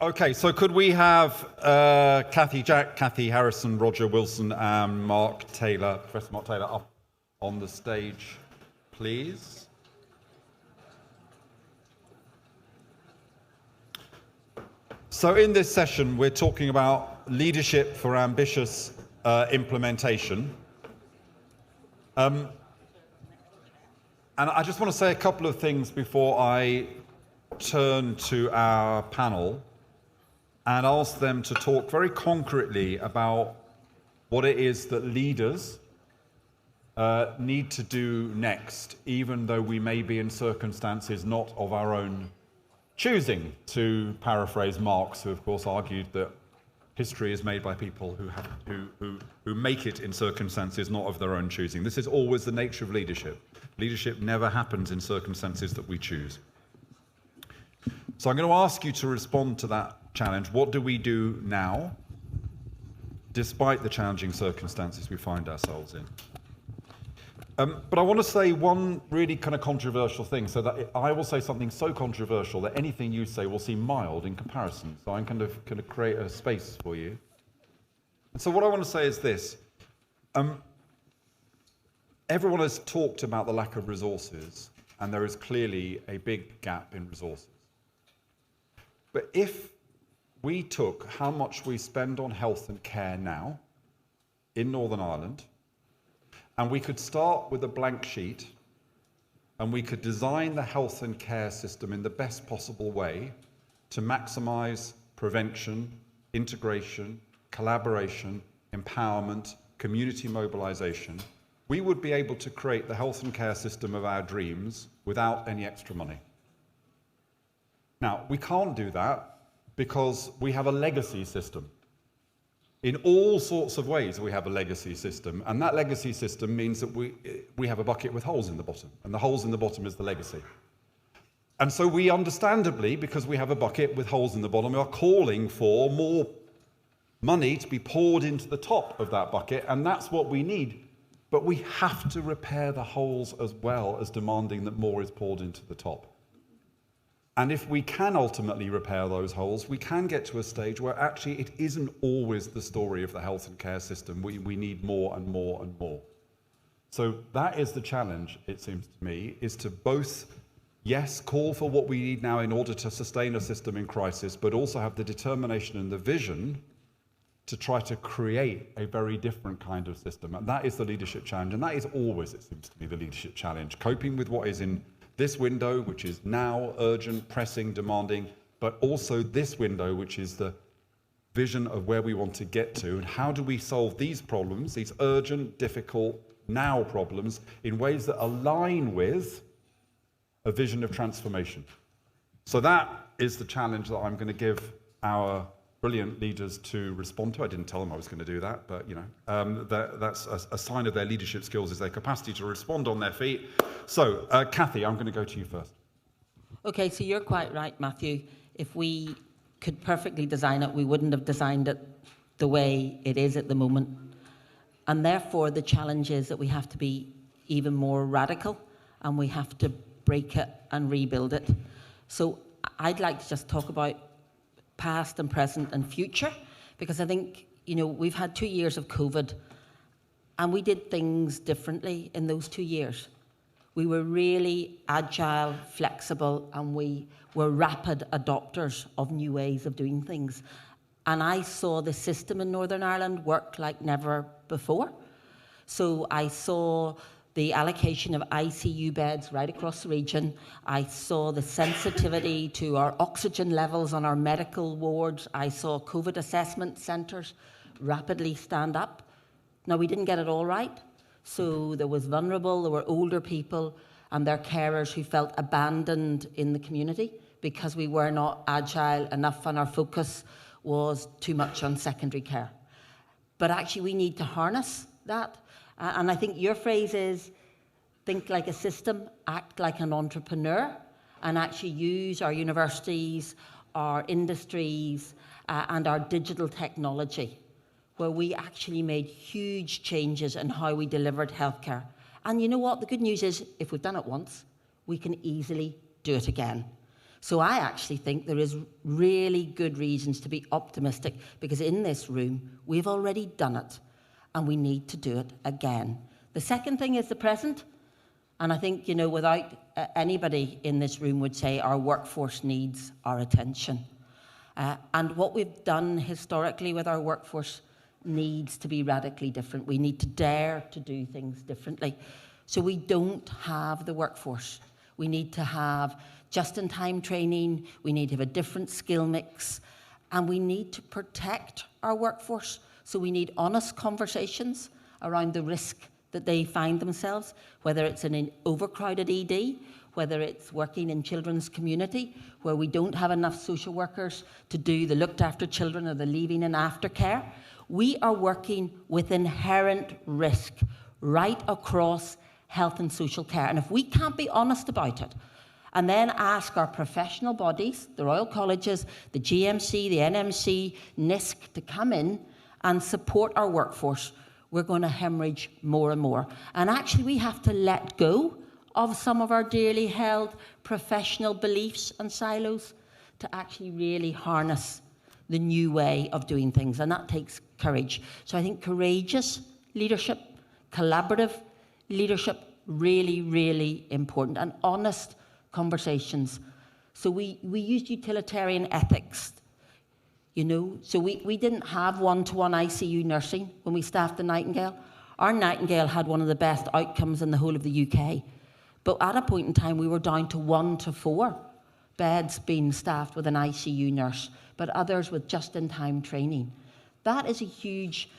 Okay, so could we have Kathy Jack, Kathy Harrison, Roger Wilson, and Mark Taylor, Professor Mark Taylor, up on the stage, please? So in this session, we're talking about leadership for ambitious implementation. And I just want to say a couple of things before I turn to our panel and ask them to talk very concretely about what it is that leaders need to do next, even though we may be in circumstances not of our own choosing, to paraphrase Marx, who of course argued that history is made by people who make it in circumstances not of their own choosing. This is always the nature of leadership. Leadership never happens in circumstances that we choose. So I'm going to ask you to respond to that challenge. What do we do now, despite the challenging circumstances we find ourselves in? But I want to say one really kind of controversial thing, so that I will say something so controversial that anything you say will seem mild in comparison. So I'm kind of create a space for you. And so what I want to say is this. Everyone has talked about the lack of resources, and there is clearly a big gap in resources. But if we took how much we spend on health and care now in Northern Ireland, and we could start with a blank sheet, and we could design the health and care system in the best possible way to maximise prevention, integration, collaboration, empowerment, community mobilisation, we would be able to create the health and care system of our dreams without any extra money. Now, we can't do that because we have a legacy system. In all sorts of ways, we have a legacy system, and that legacy system means that we have a bucket with holes in the bottom, and the holes in the bottom is the legacy. And so we understandably, because we have a bucket with holes in the bottom, are calling for more money to be poured into the top of that bucket, and that's what we need. But we have to repair the holes as well as demanding that more is poured into the top. And if we can ultimately repair those holes, we can get to a stage where actually it isn't always the story of the health and care system. We need more and more and more. So that is the challenge, it seems to me, is to both, yes, call for what we need now in order to sustain a system in crisis, but also have the determination and the vision to try to create a very different kind of system. And that is the leadership challenge. And that is always, it seems to me, the leadership challenge. Coping with what is in this window, which is now urgent, pressing, demanding, but also this window, which is the vision of where we want to get to, and how do we solve these problems, these urgent, difficult, now problems, in ways that align with a vision of transformation. So that is the challenge that I'm going to give our brilliant leaders to respond to. I didn't tell them I was going to do that, but you know, that's a sign of their leadership skills, is their capacity to respond on their feet. So, Kathy, I'm going to go to you first. Okay, so you're quite right, Matthew. If we could perfectly design it, we wouldn't have designed it the way it is at the moment. And therefore, the challenge is that we have to be even more radical, and we have to break it and rebuild it. So I'd like to just talk about past and present and future, because I think, you know, we've had 2 years of COVID, and we did things differently in those 2 years. We were really agile, flexible, and we were rapid adopters of new ways of doing things. And I saw the system in Northern Ireland work like never before. So I saw the allocation of ICU beds right across the region. I saw the sensitivity to our oxygen levels on our medical wards. I saw COVID assessment centres rapidly stand up. Now, we didn't get it all right. So there was vulnerable, there were older people and their carers who felt abandoned in the community because we were not agile enough and our focus was too much on secondary care. But actually we need to harness that. And I think your phrase is, think like a system, act like an entrepreneur, and actually use our universities, our industries, and our digital technology, where we actually made huge changes in how we delivered healthcare. And you know what? The good news is, if we've done it once, we can easily do it again. So I actually think there is really good reasons to be optimistic, because in this room, we've already done it, and we need to do it again. The second thing is the present. And I think, without anybody in this room would say our workforce needs our attention. And what we've done historically with our workforce needs to be radically different. We need to dare to do things differently. So we don't have the workforce. We need to have just-in-time training. We need to have a different skill mix. And we need to protect our workforce. So we need honest conversations around the risk that they find themselves, whether it's in an overcrowded ED, whether it's working in children's community, where we don't have enough social workers to do the looked after children or the leaving and aftercare. We are working with inherent risk right across health and social care. And if we can't be honest about it, and then ask our professional bodies, the Royal Colleges, the GMC, the NMC, NISC, to come in and support our workforce, we're going to hemorrhage more and more. And actually, we have to let go of some of our dearly held professional beliefs and silos to actually really harness the new way of doing things. And that takes courage. So I think courageous leadership, collaborative leadership, really, really important. And honest conversations. So we used utilitarian ethics. So we didn't have one-to-one ICU nursing when we staffed the Nightingale. Our Nightingale had one of the best outcomes in the whole of the UK. But at a point in time, we were down to 1 to 4 beds being staffed with an ICU nurse, but others with just-in-time training. That is a huge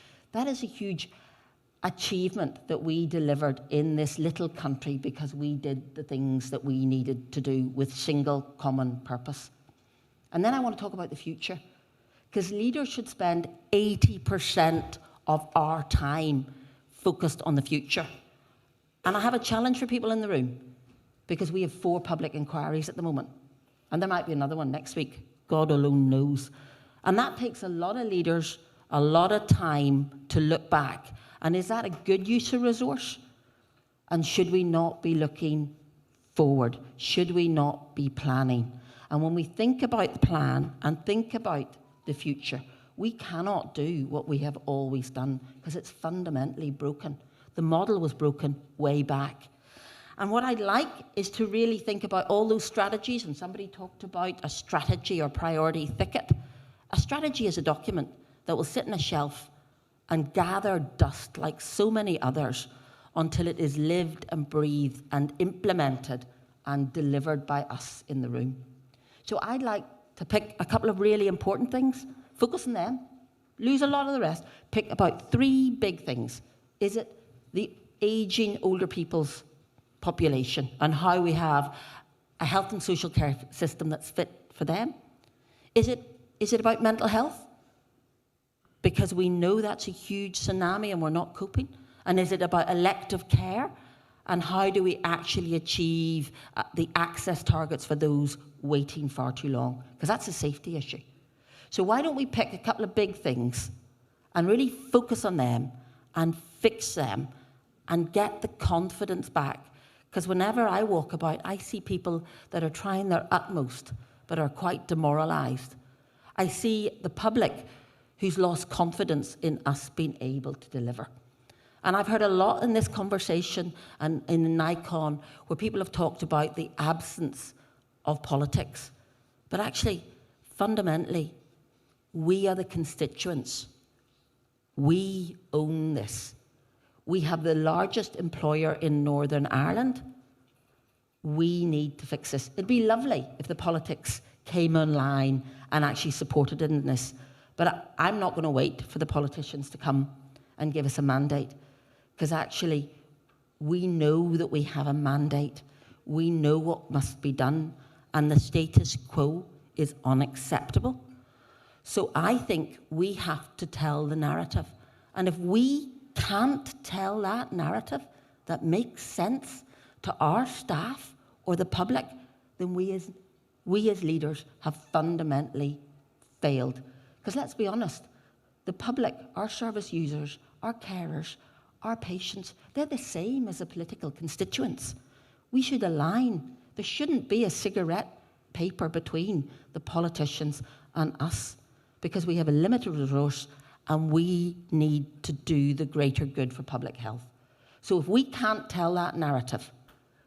achievement that we delivered in this little country, because we did the things that we needed to do with single common purpose. And then I want to talk about the future. Because leaders should spend 80% of our time focused on the future. And I have a challenge for people in the room, because we have 4 public inquiries at the moment. And there might be another one next week. God alone knows. And that takes a lot of leaders a lot of time to look back. And is that a good use of resource? And should we not be looking forward? Should we not be planning? And when we think about the plan and think about the future, we cannot do what we have always done, because it's fundamentally broken. The model was broken way back. And what I'd like is to really think about all those strategies, and somebody talked about a strategy or priority thicket. A strategy is a document that will sit on a shelf and gather dust like so many others until it is lived and breathed and implemented and delivered by us in the room. So I'd like to pick a couple of really important things, focus on them, lose a lot of the rest, pick about 3 big things. Is it the ageing older people's population and how we have a health and social care system that's fit for them? Is it about mental health? Because we know that's a huge tsunami and we're not coping. And is it about elective care? And how do we actually achieve the access targets for those waiting far too long? Because that's a safety issue. So why don't we pick a couple of big things and really focus on them and fix them and get the confidence back? Because whenever I walk about, I see people that are trying their utmost but are quite demoralised. I see the public who's lost confidence in us being able to deliver. And I've heard a lot in this conversation and in NICON where people have talked about the absence of politics. But actually, fundamentally, we are the constituents. We own this. We have the largest employer in Northern Ireland. We need to fix this. It'd be lovely if the politics came online and actually supported in this. But I'm not going to wait for the politicians to come and give us a mandate. Because actually, we know that we have a mandate. We know what must be done. And the status quo is unacceptable. So I think we have to tell the narrative. And if we can't tell that narrative that makes sense to our staff or the public, then we as leaders have fundamentally failed. Because let's be honest, the public, our service users, our carers, our patients, they're the same as the political constituents. We should align. There shouldn't be a cigarette paper between the politicians and us, because we have a limited resource and we need to do the greater good for public health. So if we can't tell that narrative,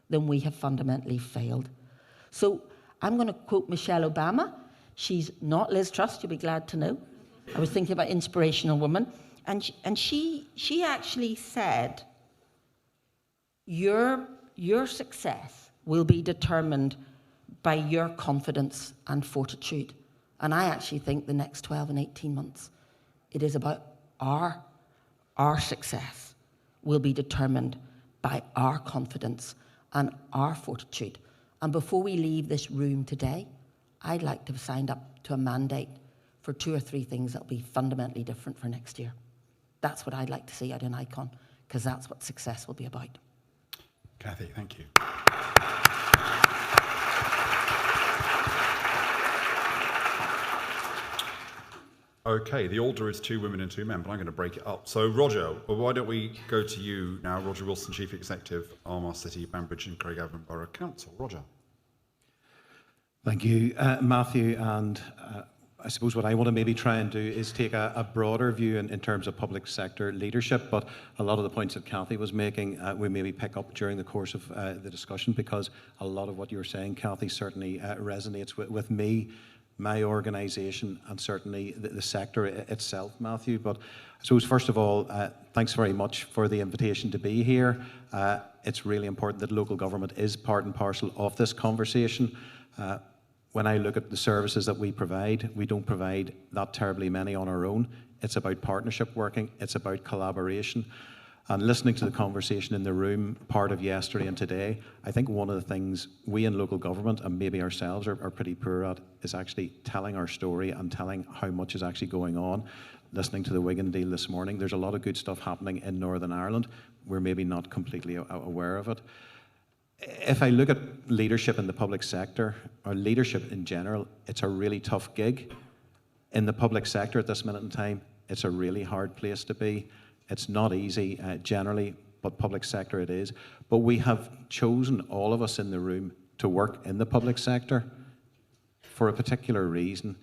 then we have fundamentally failed. So I'm going to quote Michelle Obama. She's not Liz Truss, you'll be glad to know. I was thinking about inspirational woman. And she actually said, your success will be determined by your confidence and fortitude. And I actually think the next 12 and 18 months, it is about our success will be determined by our confidence and our fortitude. And before we leave this room today, I'd like to have signed up to a mandate for 2 or 3 things that will be fundamentally different for next year. That's what I'd like to see out in NICON, because that's what success will be about. Cathy, thank you. Okay, the order is 2 women and 2 men, but I'm going to break it up. So, Roger, well, why don't we go to you now? Roger Wilson, Chief Executive, Armagh City, Banbridge and Craigavon Borough Council. Roger. Thank you, Matthew. And I suppose what I want to maybe try and do is take a broader view in terms of public sector leadership, but a lot of the points that Cathy was making, we maybe pick up during the course of the discussion, because a lot of what you were saying, Cathy, certainly resonates with me, my organisation, and certainly the sector itself, Matthew. But I suppose, first of all, thanks very much for the invitation to be here. It's really important that local government is part and parcel of this conversation. When I look at the services that we don't provide that terribly many on our own. It's about partnership working, it's about collaboration. And listening to the conversation in the room, part of yesterday and today, I think one of the things we in local government, and maybe ourselves, are pretty poor at, is actually telling our story and telling how much is actually going on. Listening to the Wigan deal this morning, there's a lot of good stuff happening in Northern Ireland. We're maybe not completely aware of it. If I look at leadership in the public sector, or leadership in general, it's a really tough gig. In the public sector at this minute in time, it's a really hard place to be. It's not easy generally, but public sector it is. But we have chosen, all of us in the room, to work in the public sector for a particular reason.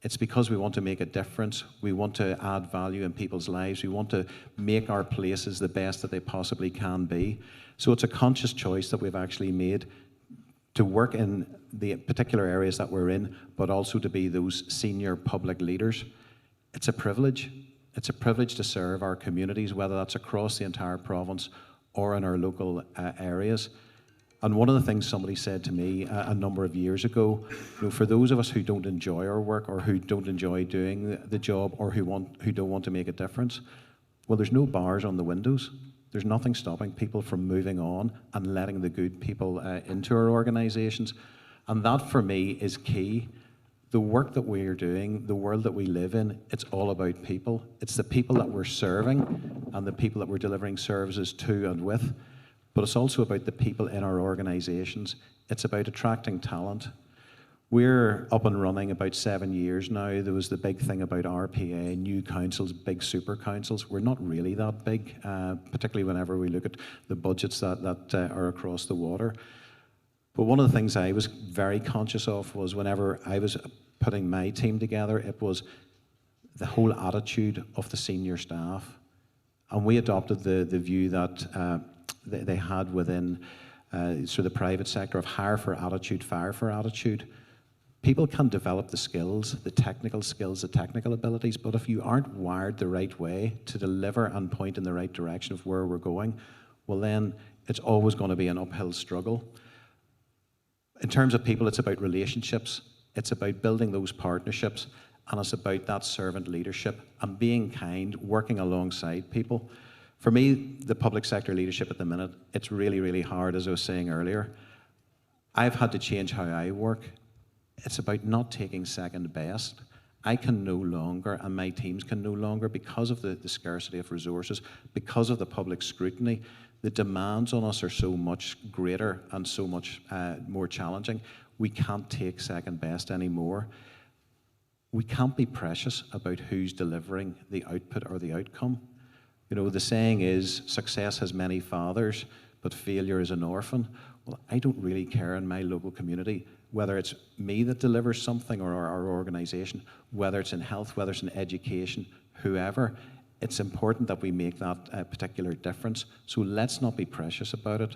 It's because we want to make a difference. We want to add value in people's lives. We want to make our places the best that they possibly can be. So it's a conscious choice that we've actually made to work in the particular areas that we're in, but also to be those senior public leaders. It's a privilege. It's a privilege to serve our communities, whether that's across the entire province or in our local areas. And one of the things somebody said to me a number of years ago, for those of us who don't enjoy our work, or who don't enjoy doing the job, or who don't want to make a difference, well, there's no bars on the windows. There's nothing stopping people from moving on and letting the good people into our organisations. And that, for me, is key. The work that we are doing, the world that we live in, it's all about people. It's the people that we're serving and the people that we're delivering services to and with. But it's also about the people in our organisations. It's about attracting talent. We're up and running about 7 years now. There was the big thing about RPA, new councils, big super councils. We're not really that big, particularly whenever we look at the budgets that are across the water. But one of the things I was very conscious of was, whenever I was putting my team together, it was the whole attitude of the senior staff. And we adopted the view that they had within the private sector of hire for attitude, fire for attitude. People can develop the skills, the technical abilities, but if you aren't wired the right way to deliver and point in the right direction of where we're going, well then it's always going to be an uphill struggle. In terms of people, it's about relationships, it's about building those partnerships, and it's about that servant leadership and being kind, working alongside people. For me, the public sector leadership at the minute, it's really, really hard, as I was saying earlier. I've had to change how I work. It's about not taking second best. I can no longer, and my teams can no longer, because of the scarcity of resources, because of the public scrutiny, the demands on us are so much greater and so much more challenging. We can't take second best anymore. We can't be precious about who's delivering the output or the outcome. You know, the saying is, success has many fathers, but failure is an orphan. Well, I don't really care in my local community whether it's me that delivers something or our organisation, whether it's in health, whether it's in education, whoever, it's important that we make that particular difference. So let's not be precious about it.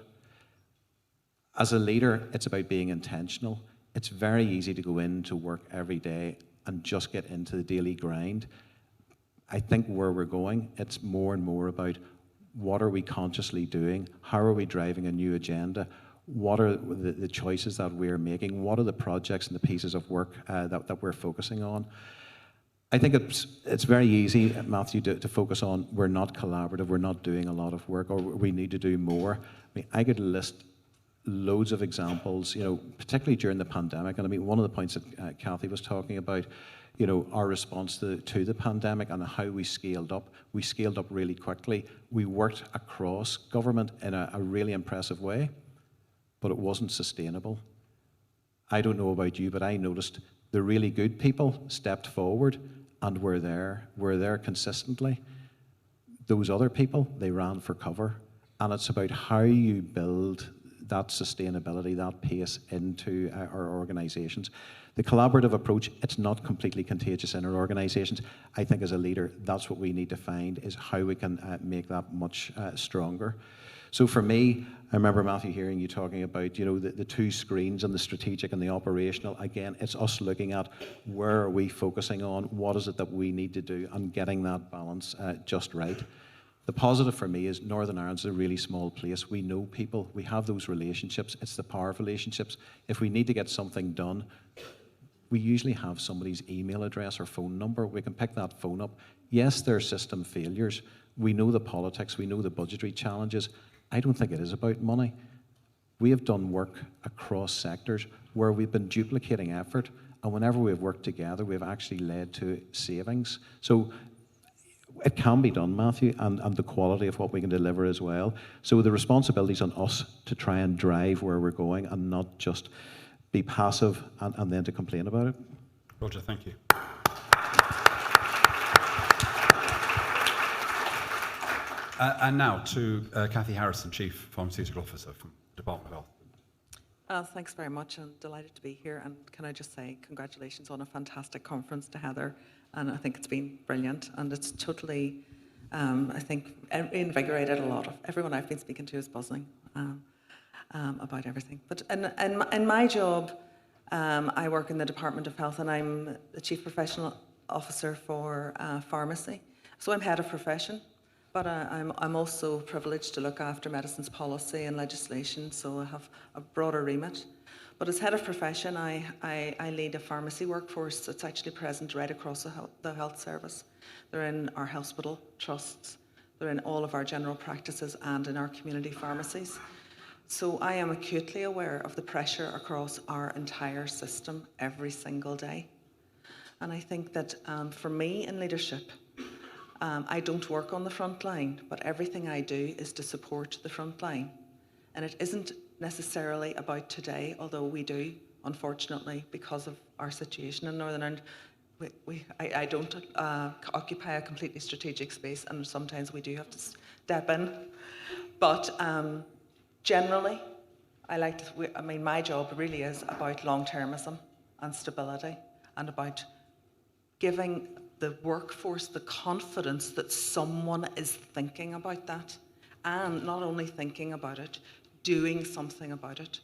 As a leader, it's about being intentional. It's very easy to go into work every day and just get into the daily grind. I think where we're going, it's more and more about what are we consciously doing? How are we driving a new agenda? What are the choices that we're making? What are the projects and the pieces of work that we're focusing on? I think it's very easy, Matthew, to focus on we're not collaborative, we're not doing a lot of work, or we need to do more. I mean, I could list loads of examples, particularly during the pandemic. And I mean, one of the points that Kathy was talking about, our response to the pandemic and how we scaled up. We scaled up really quickly. We worked across government in a really impressive way, but it wasn't sustainable. I don't know about you, but I noticed the really good people stepped forward and were there consistently. Those other people, they ran for cover. And it's about how you build that sustainability, that pace into our organisations. The collaborative approach, it's not completely contagious in our organisations. I think as a leader, that's what we need to find, is how we can make that much stronger. So for me, I remember, Matthew, hearing you talking about, the two screens and the strategic and the operational. Again, it's us looking at where are we focusing on, what is it that we need to do, and getting that balance just right. The positive for me is Northern Ireland's a really small place. We know people, we have those relationships. It's the power of relationships. If we need to get something done, we usually have somebody's email address or phone number. We can pick that phone up. Yes, there are system failures. We know the politics, we know the budgetary challenges. I don't think it is about money. We have done work across sectors where we've been duplicating effort, and whenever we've worked together, we've actually led to savings. So it can be done, Matthew, and the quality of what we can deliver as well. So the responsibility is on us to try and drive where we're going and not just be passive and then to complain about it. Roger, thank you. And now to Kathy Harrison, Chief Pharmaceutical Officer from Department of Health. Thanks very much, and delighted to be here. And can I just say congratulations on a fantastic conference to Heather. And I think it's been brilliant, and it's totally, I think, invigorated a lot of everyone I've been speaking to is buzzing about everything. But in my job, I work in the Department of Health, and I'm the Chief Professional Officer for pharmacy. So I'm head of profession, but I'm also privileged to look after medicines policy and legislation, so I have a broader remit. But as head of profession, I lead a pharmacy workforce that's actually present right across the health service. They're in our hospital trusts, they're in all of our general practices and in our community pharmacies. So I am acutely aware of the pressure across our entire system every single day. And I think that for me in leadership, I don't work on the front line, but everything I do is to support the front line. And it isn't necessarily about today, although we do, unfortunately, because of our situation in Northern Ireland. I don't occupy a completely strategic space, and sometimes we do have to step in. But generally, my job really is about long-termism and stability, and about giving the workforce the confidence that someone is thinking about that, and not only thinking about it, doing something about it.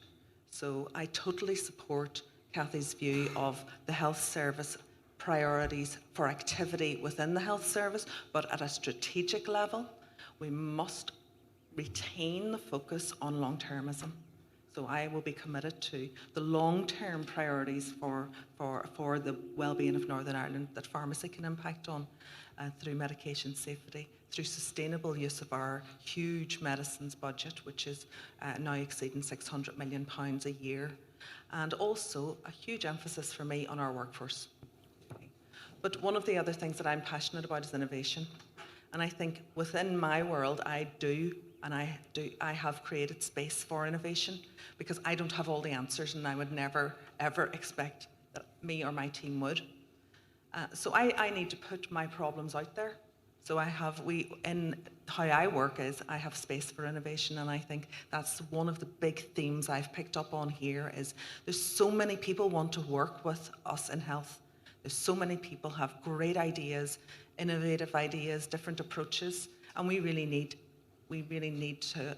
So I totally support Kathy's view of the health service priorities for activity within the health service, but at a strategic level, we must retain the focus on long-termism. So I will be committed to the long-term priorities for the well-being of Northern Ireland that pharmacy can impact on through medication safety, through sustainable use of our huge medicines budget, which is now exceeding £600 million a year, and also a huge emphasis for me on our workforce. But one of the other things that I'm passionate about is innovation. And I think within my world, I have created space for innovation, because I don't have all the answers, and I would never, ever expect that me or my team would. So I need to put my problems out there So in how I work is I have space for innovation, and I think that's one of the big themes I've picked up on here is there's so many people want to work with us in health. There's so many people have great ideas, innovative ideas, different approaches, and we really need to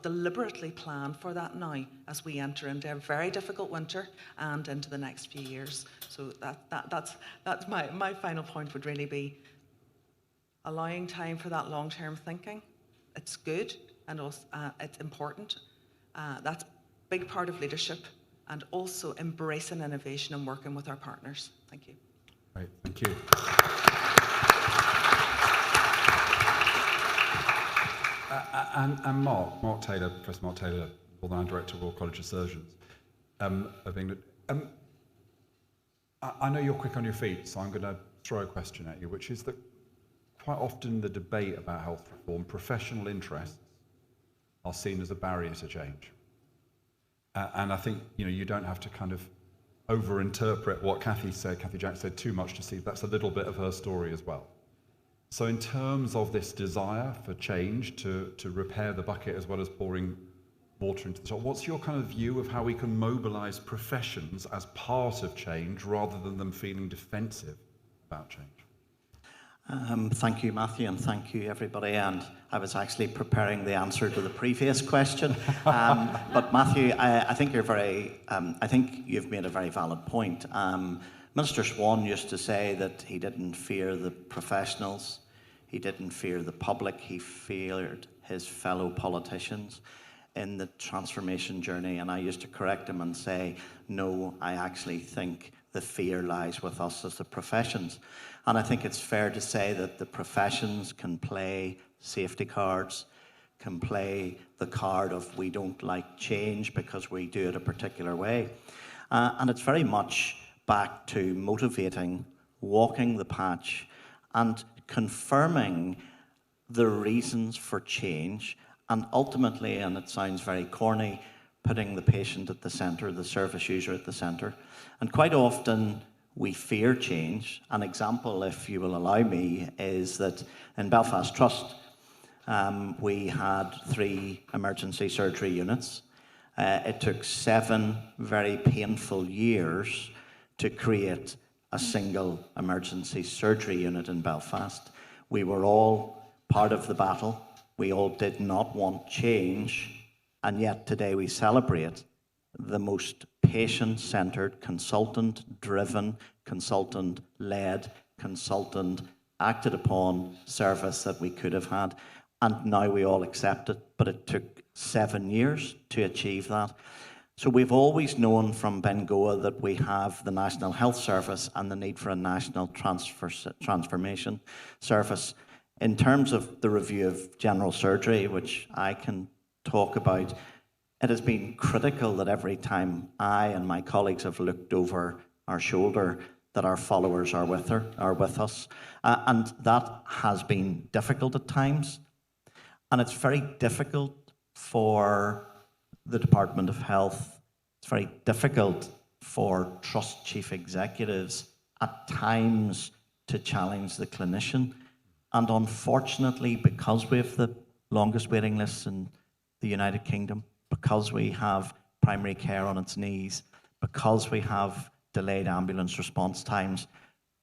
deliberately plan for that now as we enter into a very difficult winter and into the next few years. So that's my final point would really be allowing time for that long-term thinking. It's good and also it's important. That's a big part of leadership, and also embracing innovation and working with our partners. Thank you. Great, thank you. And Mark Taylor, Professor Mark Taylor, Northern Director of Royal College of Surgeons of England. I know you're quick on your feet, so I'm going to throw a question at you, which is that quite often the debate about health reform, professional interests are seen as a barrier to change. And I think you don't have to kind of overinterpret what Cathy Jack said too much to see that's a little bit of her story as well. So in terms of this desire for change to repair the bucket as well as pouring water into the top, what's your kind of view of how we can mobilise professions as part of change rather than them feeling defensive about change? Thank you, Matthew, and thank you, everybody. And I was actually preparing the answer to the previous question. But Matthew, I think I think you've made a very valid point. Minister Swan used to say that he didn't fear the professionals, he didn't fear the public, he feared his fellow politicians in the transformation journey. And I used to correct him and say, no, I actually think the fear lies with us as the professions. And I think it's fair to say that the professions can play safety cards, can play the card of we don't like change because we do it a particular way. And it's very much back to motivating, walking the patch, and confirming the reasons for change, and ultimately, and it sounds very corny, putting the patient at the centre, the service user at the centre. And quite often we fear change. An example, if you will allow me, is that in Belfast Trust we had 3 emergency surgery units. It took 7 very painful years to create a single emergency surgery unit in Belfast. We were all part of the battle. We all did not want change, and yet today we celebrate the most patient-centred, consultant-driven, consultant-led, consultant-acted-upon service that we could have had, and now we all accept it, but it took 7 years to achieve that. So we've always known from Bengoa that we have the National Health Service and the need for a national transformation service. In terms of the review of general surgery, which I can talk about, it has been critical that every time I and my colleagues have looked over our shoulder that our followers are with us. And that has been difficult at times. And it's very difficult for the Department of Health. It's very difficult for trust chief executives at times to challenge the clinician. And unfortunately, because we have the longest waiting lists in the United Kingdom, because we have primary care on its knees, because we have delayed ambulance response times,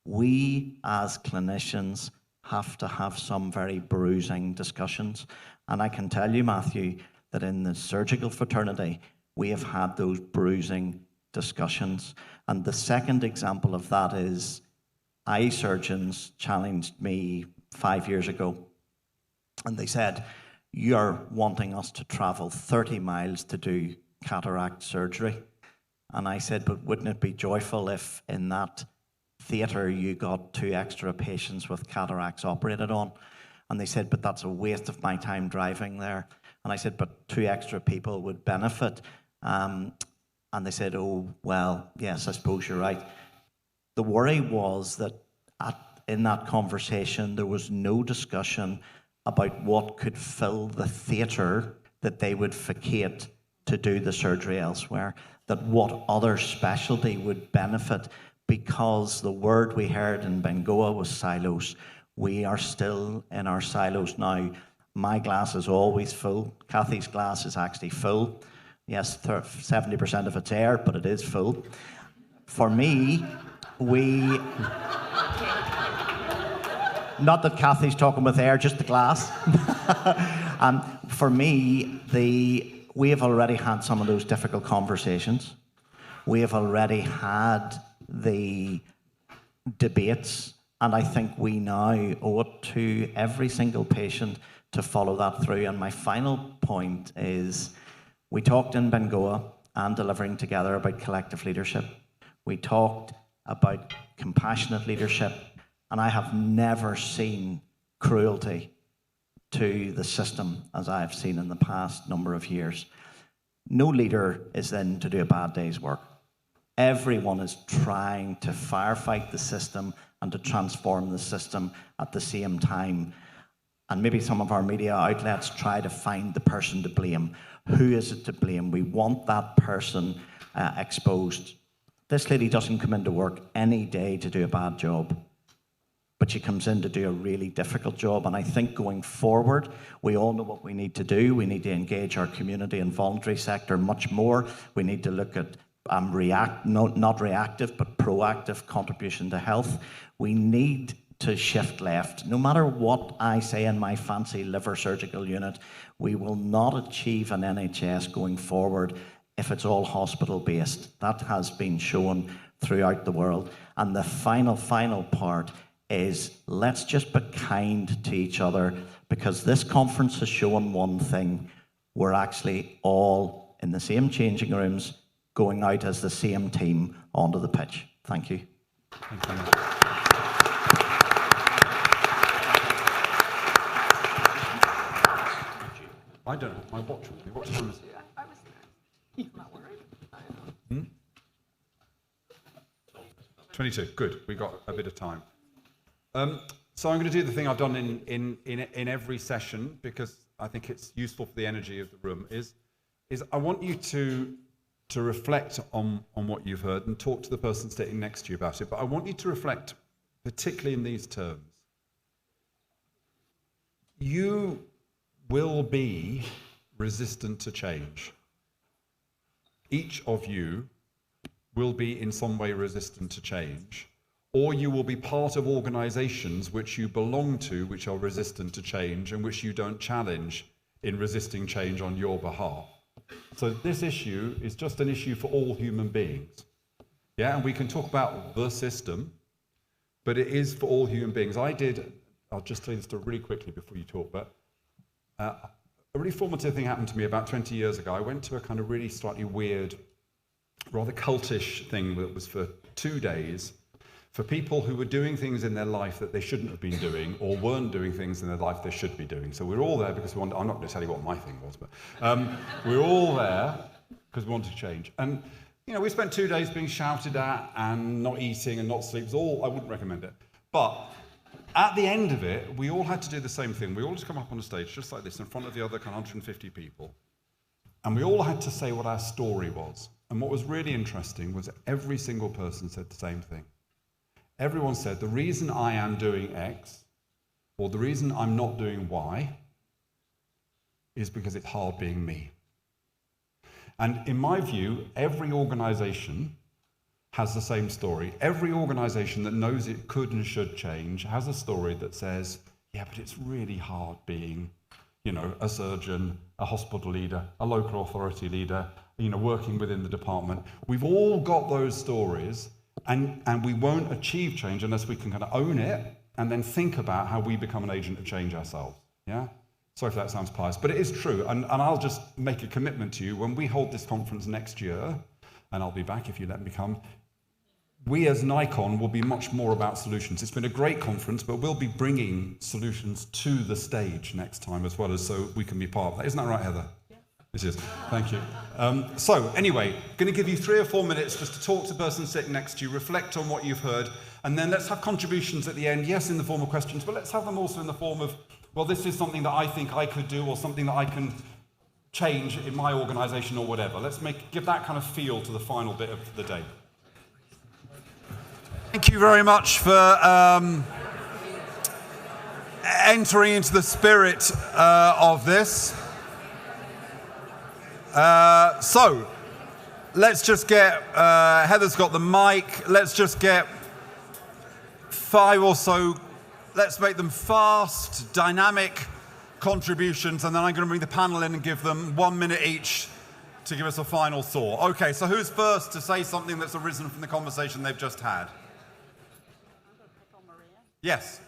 we as clinicians have to have some very bruising discussions. And I can tell you, Matthew, that in the surgical fraternity, we have had those bruising discussions. And the second example of that is eye surgeons challenged me 5 years ago, and they said, you're wanting us to travel 30 miles to do cataract surgery. And I said, but wouldn't it be joyful if in that theatre you got 2 extra patients with cataracts operated on? And they said, but that's a waste of my time driving there. And I said, but 2 extra people would benefit. And they said, oh, well, yes, I suppose you're right. The worry was that in that conversation, there was no discussion about what could fill the theatre that they would vacate to do the surgery elsewhere, that what other specialty would benefit because the word we heard in Bengoa was silos. We are still in our silos now. My glass is always full. Kathy's glass is actually full. Yes, 70% of it's air, but it is full. For me, not that Kathy's talking with air, just the glass. For me, we have already had some of those difficult conversations. We have already had the debates, and I think we now owe it to every single patient to follow that through. And my final point is, we talked in Bengoa and Delivering Together about collective leadership. We talked about compassionate leadership, and I have never seen cruelty to the system as I have seen in the past number of years. No leader is in to do a bad day's work. Everyone is trying to firefight the system and to transform the system at the same time. And maybe some of our media outlets try to find the person to blame. Who is it to blame? We want that person exposed. This lady doesn't come into work any day to do a bad job, but she comes in to do a really difficult job. And I think going forward, we all know what we need to do. We need to engage our community and voluntary sector much more. We need to look at not reactive, but proactive contribution to health. We need to shift left. No matter what I say in my fancy liver surgical unit, we will not achieve an NHS going forward if it's all hospital-based. That has been shown throughout the world. And the final part is, let's just be kind to each other, because this conference has shown one thing: we're actually all in the same changing rooms, going out as the same team onto the pitch. Thank you. Thank you. I don't have my watch with me. What time is it? I was there. I'm not worried. 22. Good. We got a bit of time. So I'm going to do the thing I've done in every session, because I think it's useful for the energy of the room. Is I want you to reflect on what you've heard and talk to the person sitting next to you about it. But I want you to reflect particularly in these terms. You will be resistant to change. Each of you will be in some way resistant to change, or you will be part of organizations which you belong to, which are resistant to change and which you don't challenge in resisting change on your behalf. So this issue is just an issue for all human beings. Yeah, and we can talk about the system, but it is for all human beings. I'll just tell you this story really quickly before you talk, but a really formative thing happened to me about 20 years ago. I went to a kind of really slightly weird, rather cultish thing that was for 2 days for people who were doing things in their life that they shouldn't have been doing, or weren't doing things in their life they should be doing. So we were all there because we wanted, I'm not going to tell you what my thing was, but we were all there because we wanted to change. And we spent 2 days being shouted at and not eating and not sleep. It was all, I wouldn't recommend it. But at the end of it, we all had to do the same thing. We all just come up on a stage just like this in front of the other kind of 150 people. And we all had to say what our story was. And what was really interesting was that every single person said the same thing. Everyone said, the reason I am doing X, or the reason I'm not doing Y, is because it's hard being me. And in my view, every organization has the same story. Every organization that knows it could and should change has a story that says, yeah, but it's really hard being, a surgeon, a hospital leader, a local authority leader, working within the department. We've all got those stories, and we won't achieve change unless we can kind of own it and then think about how we become an agent of change ourselves. Yeah? Sorry if that sounds pious, but it is true. And I'll just make a commitment to you. When we hold this conference next year, and I'll be back if you let me come, we as NICON will be much more about solutions. It's been a great conference, but we'll be bringing solutions to the stage next time as well, as so we can be part of that. Isn't that right, Heather? Yeah. It is. Thank you. So anyway, going to give you 3 or 4 minutes just to talk to the person sitting next to you, reflect on what you've heard, and then let's have contributions at the end, yes, in the form of questions, but let's have them also in the form of, well, this is something that I think I could do, or something that I can change in my organisation or whatever. Let's give that kind of feel to the final bit of the day. Thank you very much for entering into the spirit of this. So, let's just get, Heather's got the mic, let's just get 5 or so, let's make them fast, dynamic contributions, and then I'm going to bring the panel in and give them 1 minute each to give us a final thought. Okay, so who's first to say something that's arisen from the conversation they've just had? Yes.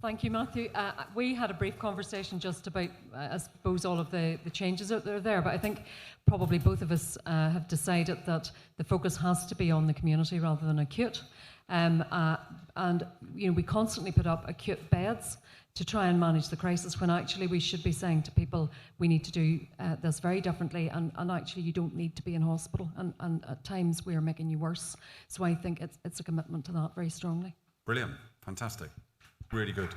Thank you, Matthew. We had a brief conversation just about, I suppose, all of the changes that are there, but I think probably both of us have decided that the focus has to be on the community rather than acute. And we constantly put up acute beds to try and manage the crisis, when actually we should be saying to people, we need to do this very differently, and actually you don't need to be in hospital, and at times we are making you worse. So I think it's a commitment to that very strongly. Brilliant, fantastic, really good.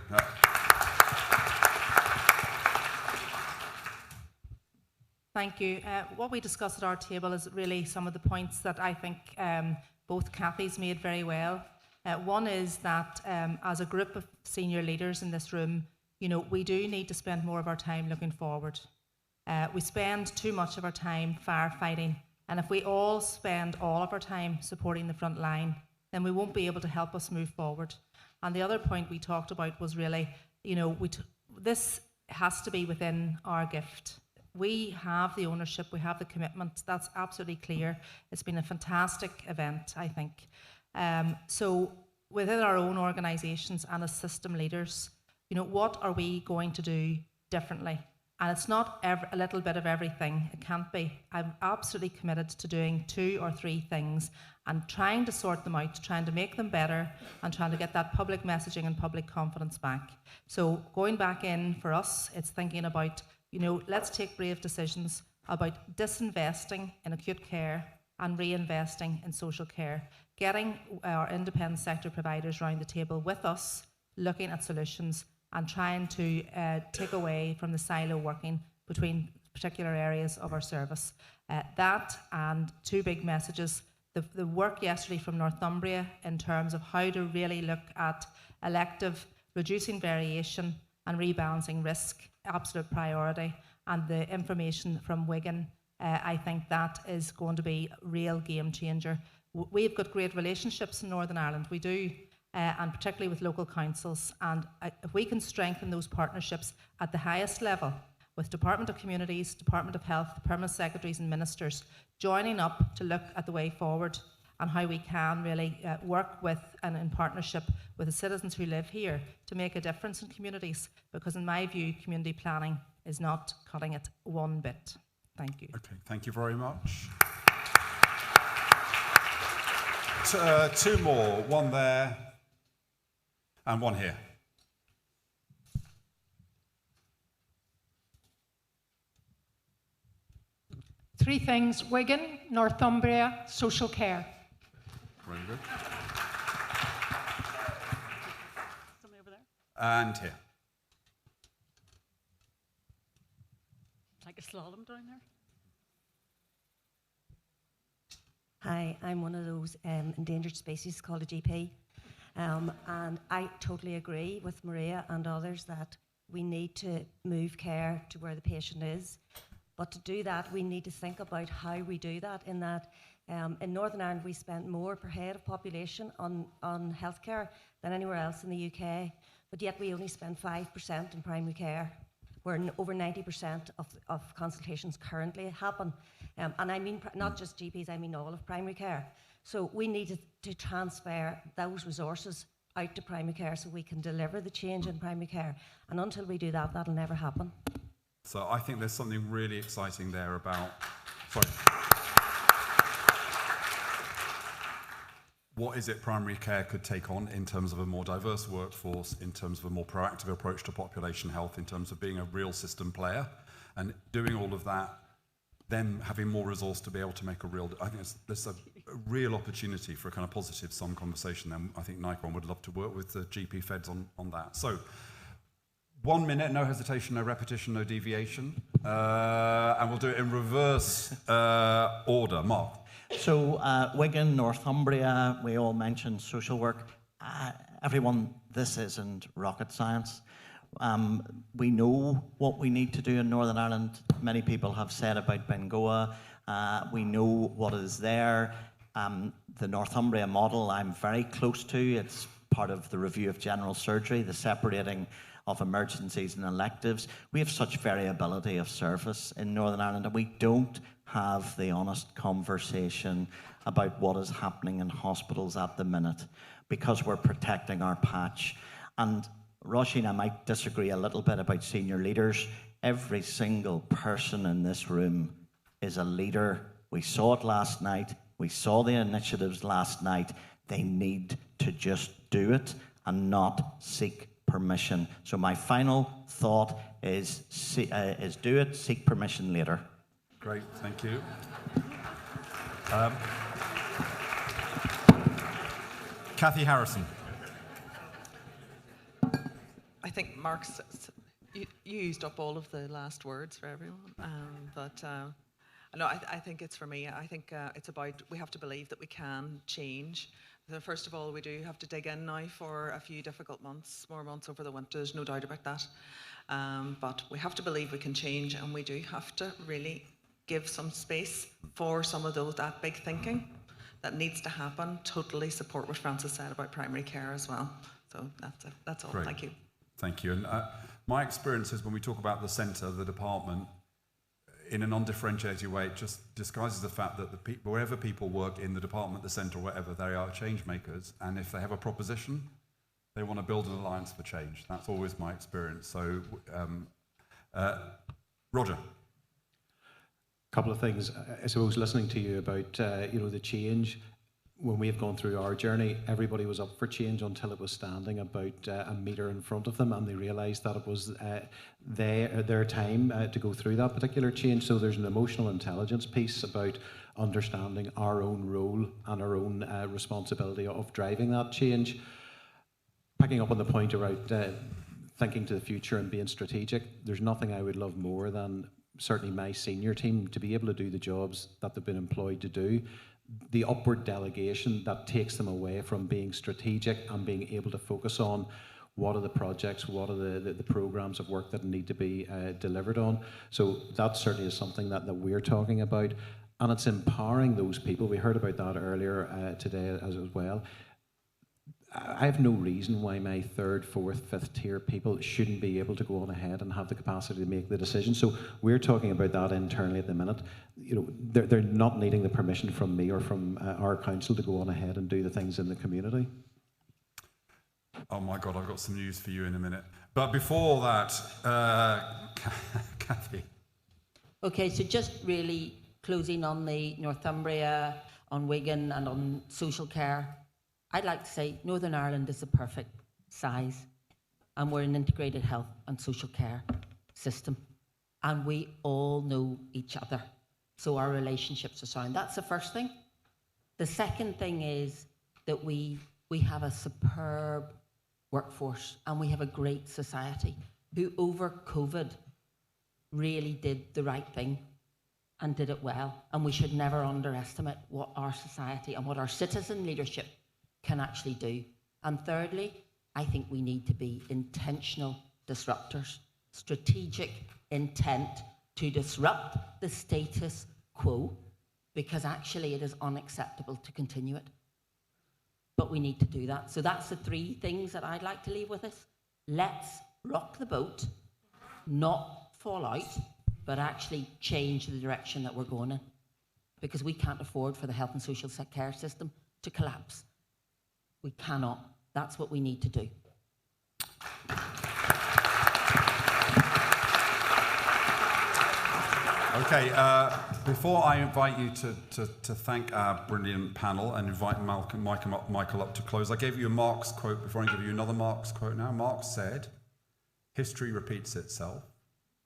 Thank you. What we discussed at our table is really some of the points that I think both Cathy's made very well. One is that as a group of senior leaders in this room, we do need to spend more of our time looking forward. We spend too much of our time firefighting, and if we all spend all of our time supporting the front line, then we won't be able to help us move forward. And the other point we talked about was really, this has to be within our gift. We have the ownership, we have the commitment, that's absolutely clear. It's been a fantastic event, I think. So within our own organisations and as system leaders, what are we going to do differently? And it's not a little bit of everything, it can't be. I'm absolutely committed to doing 2 or 3 things and trying to sort them out, trying to make them better, and trying to get that public messaging and public confidence back. So going back in for us, it's thinking about, let's take brave decisions about disinvesting in acute care and reinvesting in social care, getting our independent sector providers around the table with us, looking at solutions and trying to take away from the silo working between particular areas of our service. That and 2 big messages. The work yesterday from Northumbria in terms of how to really look at elective, reducing variation and rebalancing risk, absolute priority. And the information from Wigan, I think that is going to be a real game changer. We've got great relationships in Northern Ireland, we do, and particularly with local councils. And if we can strengthen those partnerships at the highest level, with Department of Communities, Department of Health, Permanent Secretaries and Ministers, joining up to look at the way forward and how we can really work with and in partnership with the citizens who live here to make a difference in communities, because in my view, community planning is not cutting it one bit. Thank you. Okay, thank you very much. 2 more, 1 there and 1 here. Three things: Wigan, Northumbria, social care. Very good. Somebody over there? And here. Like a slalom down there? Hi, I'm one of those endangered species called a GP. And I totally agree with Maria and others that we need to move care to where the patient is. But to do that, we need to think about how we do that, in that in Northern Ireland we spend more per head of population on healthcare than anywhere else in the UK, but yet we only spend 5% in primary care, where over 90% of consultations currently happen. And I mean not just GPs, I mean all of primary care. So we need to transfer those resources out to primary care so we can deliver the change in primary care. And until we do that, that'll never happen. So I think there's something really exciting there about, sorry. What is it primary care could take on in terms of a more diverse workforce, in terms of a more proactive approach to population health, in terms of being a real system player, and doing all of that, then having more resource to be able to make a real, I think there's a real opportunity for a kind of positive sum conversation. Then I think NICON would love to work with the GP feds on that. So 1 minute, no hesitation, no repetition, no deviation. And we'll do it in reverse order. Mark. So, Wigan, Northumbria, we all mentioned social work. Everyone, this isn't rocket science. We know what we need to do in Northern Ireland. Many people have said about Bengoa. We know what is there. The Northumbria model I'm very close to. It's part of the review of general surgery, the separating of emergencies and electives. We have such variability of service in Northern Ireland, and we don't have the honest conversation about what is happening in hospitals at the minute because we're protecting our patch. And Roisin, I might disagree a little bit about senior leaders. Every single person in this room is a leader. We saw it last night. We saw the initiatives last night. They need to just do it and not seek permission. So my final thought is do it, seek permission later. Great, thank you. Kathy Harrison. I think Mark's, you used up all of the last words for everyone, no, I think it's for me. I think it's about we have to believe that we can change. So first of all, we do have to dig in now for a few difficult months, more months over the winter, there's no doubt about that. But we have to believe we can change, and we do have to really give some space for some of that big thinking that needs to happen. Totally support what Francis said about primary care as well. So that's all. Great. Thank you. Thank you. And my experience is when we talk about the centre, the department, in an undifferentiated way, it just disguises the fact that wherever people work in the department, the centre, or whatever, they are change makers. And if they have a proposition, they want to build an alliance for change. That's always my experience. So, Roger. A couple of things. I suppose listening to you about the change. When we have gone through our journey, everybody was up for change until it was standing about a metre in front of them, and they realised that it was their time to go through that particular change. So there's an emotional intelligence piece about understanding our own role and our own responsibility of driving that change. Picking up on the point about thinking to the future and being strategic, there's nothing I would love more than certainly my senior team to be able to do the jobs that they've been employed to do. The upward delegation that takes them away from being strategic and being able to focus on what are the projects, what are the programs of work that need to be delivered on. So that certainly is something that we're talking about, and it's empowering those people. We heard about that earlier today as well. I have no reason why my third, fourth, fifth tier people shouldn't be able to go on ahead and have the capacity to make the decision. So we're talking about that internally at the minute. They're not needing the permission from me or from our council to go on ahead and do the things in the community. Oh my God, I've got some news for you in a minute. But before that, Kathy. Okay, so just really closing on the Northumbria, on Wigan and on social care. I'd like to say Northern Ireland is the perfect size, and we're an integrated health and social care system, and we all know each other, so our relationships are sound. That's the first thing. The second thing is that we have a superb workforce, and we have a great society who over COVID really did the right thing and did it well, and we should never underestimate what our society and what our citizen leadership can actually do. And thirdly, I think we need to be intentional disruptors, strategic intent to disrupt the status quo, because actually it is unacceptable to continue it. But we need to do that. So that's the three things that I'd like to leave with us. Let's rock the boat, not fall out, but actually change the direction that we're going in, because we can't afford for the health and social care system to collapse. We cannot. That's what we need to do. Okay, before I invite you to thank our brilliant panel and invite Michael up to close, I gave you a Marx quote before. I give you another Marx quote now. Marx said, "History repeats itself.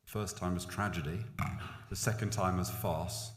The first time as tragedy, the second time as farce,